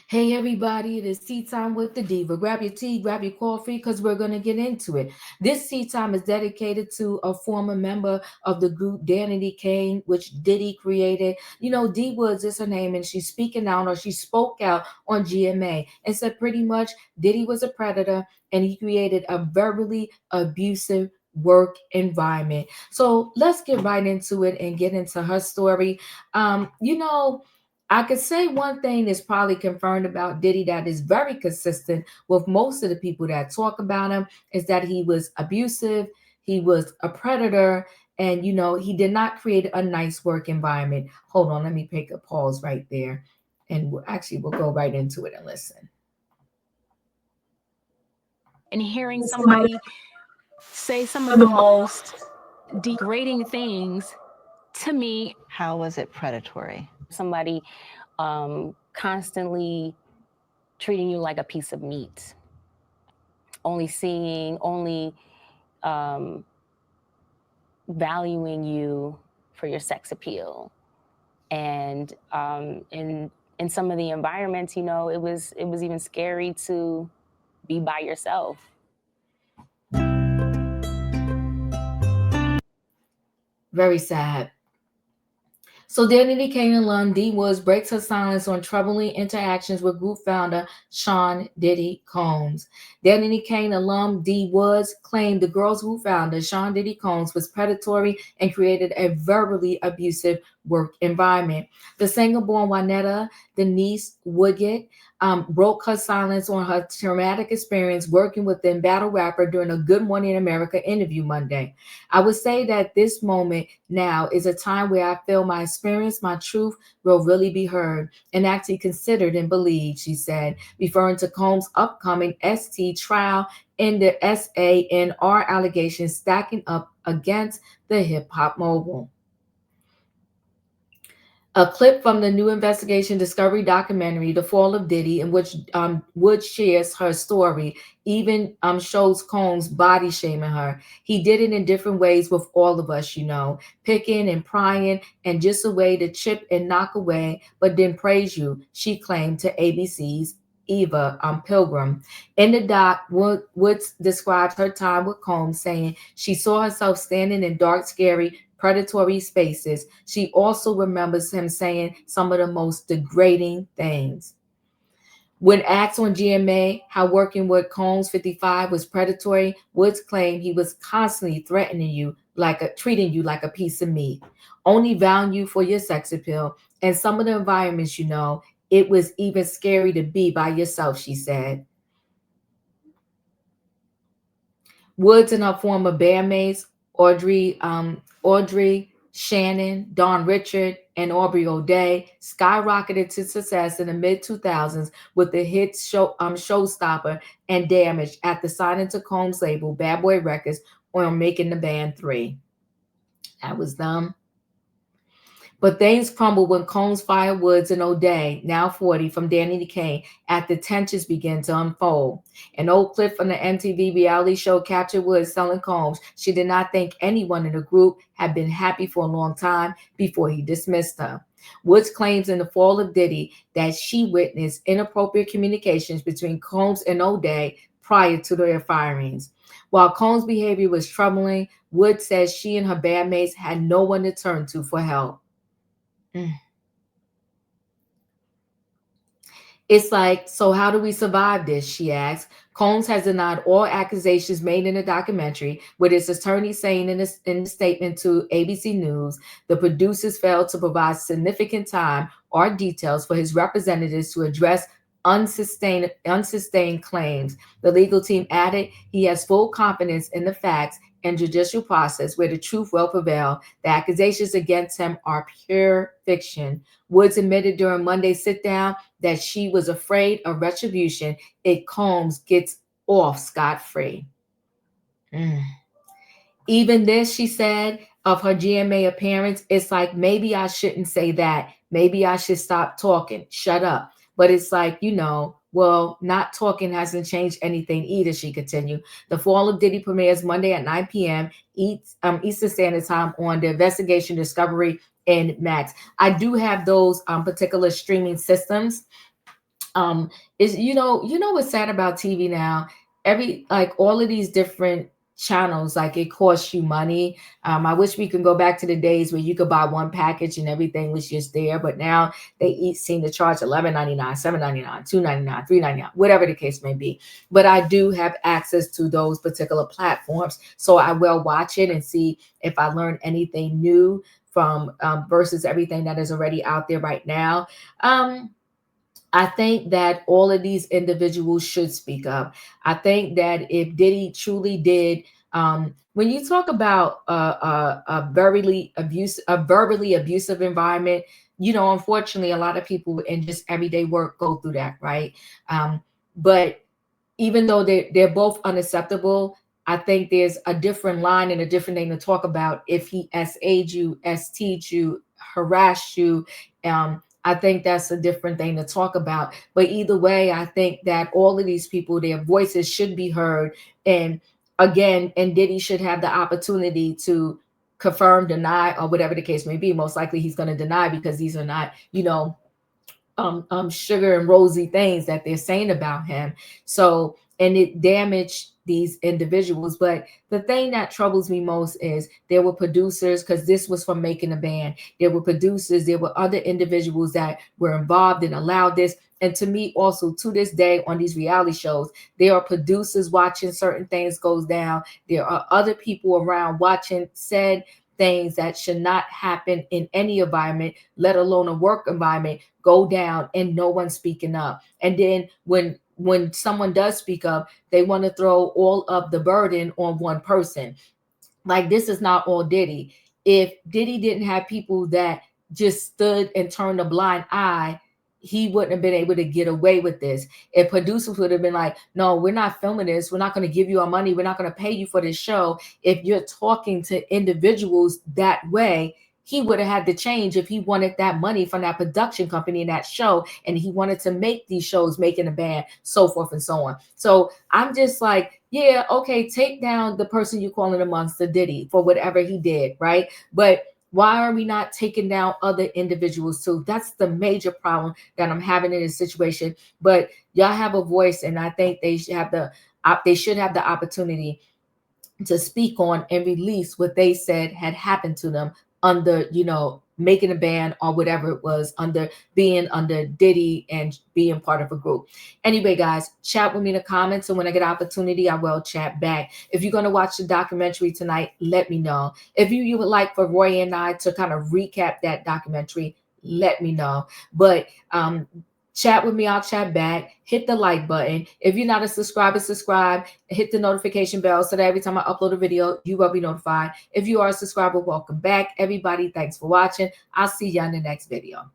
Hey everybody, it is tea time with the diva. Grab your tea, grab your coffee, because we're gonna get into it. This tea time is dedicated to a former member of the group Danity Kane, which Diddy created. You know, D Woods is her name, and she's speaking out or she spoke out on GMA and said pretty much Diddy was a predator and he created a verbally abusive work environment. So let's get right into it and get into her story. You know, I could say one thing is probably confirmed about Diddy that is very consistent with most of the people that talk about him is that he was abusive, he was a predator, and he did not create a nice work environment. Hold on, let me take a pause right there, and we'll go right into it and listen. And hearing somebody say some of the most degrading things to me. How was it predatory? Somebody constantly treating you like a piece of meat, only valuing you for your sex appeal. And in some of the environments, it was even scary to be by yourself. Very sad. So Danity Kane alum D Woods breaks her silence on troubling interactions with group founder Sean Diddy Combs. Danity Kane alum D Woods claimed the girls' group founder Sean Diddy Combs was predatory and created a verbally abusive work environment. The singer-born Juanetta Denise Woodgett broke her silence on her traumatic experience working with the battle rapper during a Good Morning America interview Monday. I would say that this moment now is a time where I feel my experience, my truth will really be heard and actually considered and believed, she said, referring to Combs' upcoming ST trial and the SANR allegations stacking up against the hip hop mogul. A clip from the new investigation Discovery documentary, The Fall of Diddy, in which Wood shares her story, even shows Combs body shaming her. He did it in different ways with all of us, picking and prying, and just a way to chip and knock away, but then praise you, she claimed to ABC's Eva Pilgrim. In the doc, Woods describes her time with Combs, saying she saw herself standing in dark, scary, predatory spaces. She also remembers him saying some of the most degrading things. When asked on GMA how working with Combs 55 was predatory, Woods claimed he was constantly threatening you treating you like a piece of meat, only valuing you for your sex appeal, and some of the environments, it was even scary to be by yourself, she said. Woods and her former bandmates, Audrey, Shannon, Don Richard, and Aubrey O'Day skyrocketed to success in the mid 2000s with the hit Showstopper and Damage at the signing to Combs' label Bad Boy Records on Making the Band 3. That was them. But things crumbled when Combs fired Woods and O'Day, now 40, from Danity Kane, after tensions began to unfold. An old clip from the MTV reality show captured Woods telling Combs she did not think anyone in the group had been happy for a long time before he dismissed her. Woods claims in The Fall of Diddy that she witnessed inappropriate communications between Combs and O'Day prior to their firings. While Combs' behavior was troubling, Woods says she and her bandmates had no one to turn to for help. It's like, so how do we survive this? She asks. Combs has denied all accusations made in the documentary, with his attorney saying in a statement to ABC News, the producers failed to provide significant time or details for his representatives to address unsustained claims. The legal team added he has full confidence in the facts and judicial process where the truth will prevail. The accusations against him are pure fiction. Woods admitted during Monday's sit-down that she was afraid of retribution if Combs gets off scot-free. Even this, she said, of her GMA appearance, it's like, maybe I shouldn't say that. Maybe I should stop talking. Shut up. But it's like, well, not talking hasn't changed anything either, she continued. The Fall of Diddy premieres Monday at 9 p.m. Eastern Standard Time on the Investigation Discovery and Max. I do have those particular streaming systems. Is what's sad about TV now? Every like all of these different channels, like it costs you money. I wish we could go back to the days where you could buy one package and everything was just there. But now they each seem to charge $11.99, $7.99, $2.99, $3.99, whatever the case may be. But I do have access to those particular platforms, so I will watch it and see if I learn anything new from versus everything that is already out there right now. I think that all of these individuals should speak up. I think that if Diddy truly did, when you talk about a verbally abusive environment, unfortunately, a lot of people in just everyday work go through that, right? But even though they're both unacceptable, I think there's a different line and a different thing to talk about if he SA'd you, ST'd you, harassed you. I think that's a different thing to talk about. But either way, I think that all of these people, their voices should be heard. And again, and Diddy should have the opportunity to confirm, deny, or whatever the case may be. Most likely he's going to deny because these are not, sugar and rosy things that they're saying about him. So, and it damaged these individuals. But the thing that troubles me most is there were producers, because this was from making a band. There were producers, there were other individuals that were involved and allowed this. And to me, also to this day on these reality shows, there are producers watching certain things goes down. There are other people around watching said things that should not happen in any environment, let alone a work environment, go down and no one's speaking up. And then when someone does speak up, they want to throw all of the burden on one person. Like, this is not all Diddy. If Diddy didn't have people that just stood and turned a blind eye, he wouldn't have been able to get away with this. If producers would have been like, no, we're not filming this, we're not going to give you our money, we're not going to pay you for this show. If you're talking to individuals that way, he would have had to change if he wanted that money from that production company and that show, and he wanted to make these shows, making a band, so forth and so on. So I'm just like, yeah, okay, take down the person you calling a monster, Diddy, for whatever he did, right? But why are we not taking down other individuals too? That's the major problem that I'm having in this situation. But y'all have a voice, and I think they should have the opportunity to speak on and release what they said had happened to them under, making a band or whatever it was, being under Diddy and being part of a group. Anyway, guys, chat with me in the comments. And when I get an opportunity, I will chat back. If you're going to watch the documentary tonight, let me know. If you would like for Roy and I to kind of recap that documentary, let me know. But chat with me, I'll chat back. Hit the like button. If you're not a subscriber, subscribe. Hit the notification bell so that every time I upload a video, you will be notified. If you are a subscriber, welcome back. Everybody, thanks for watching. I'll see you in the next video.